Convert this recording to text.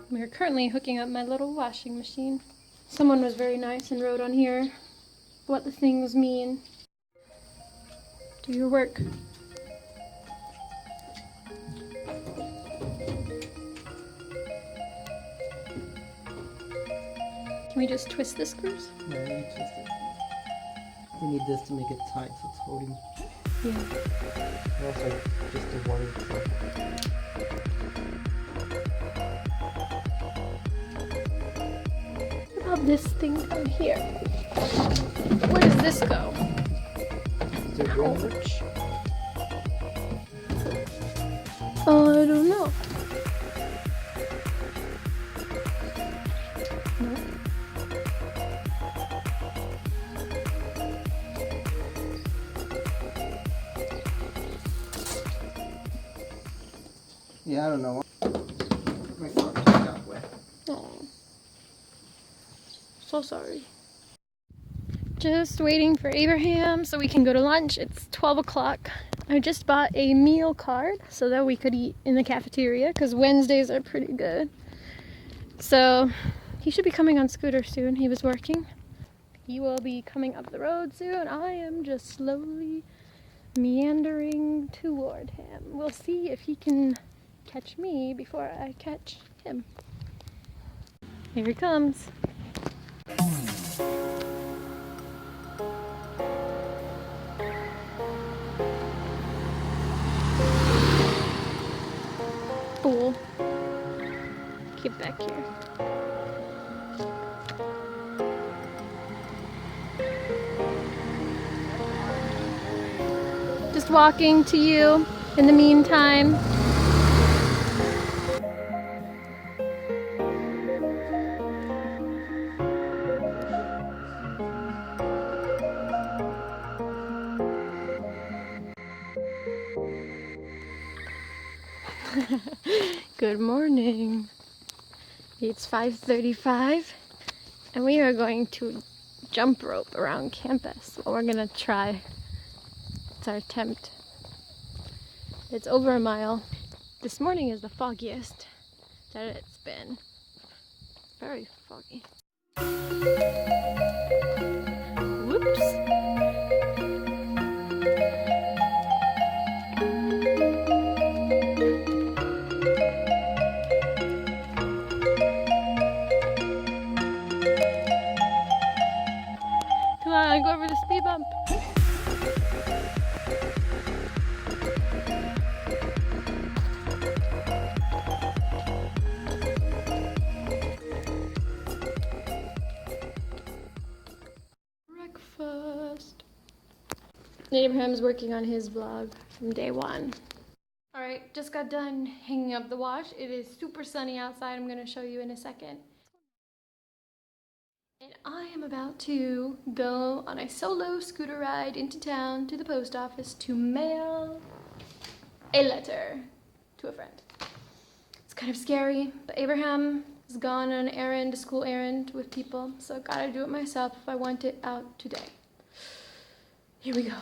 We're currently hooking up my little washing machine. Someone was very nice and wrote on here what the things mean. Do your work. Can we just twist the screws? Yeah, you twist it. We need this to make it tight so it's holding. Yeah. Also, just the water. What about this thing from here? Where does this go? Ouch. Oh, I don't know. No. Yeah, I don't know. My car just got wet. Oh. So sorry. Just waiting for Abraham so we can go to lunch. It's 12 o'clock. I just bought a meal card so that we could eat in the cafeteria because Wednesdays are pretty good. So he should be coming on scooter soon. He was working. He will be coming up the road soon. I am just slowly meandering toward him. We'll see if he can catch me before I catch him. Here he comes. Fool. Get back here. Just walking to you in the meantime. Good morning. It's 5:35 and we are going to jump rope around campus. Well, we're gonna try. It's our attempt. It's over a mile. This morning is the foggiest that it's been. Very foggy. Whoops. Come on, go over the speed bump. Breakfast. Abraham's working on his vlog from day one. Alright, just got done hanging up the wash. It is super sunny outside. I'm going to show you in a second. And I am about to go on a solo scooter ride into town to the post office to mail a letter to a friend. It's kind of scary, but Abraham has gone on an errand, a school errand with people, so I gotta do it myself if I want it out today. Here we go.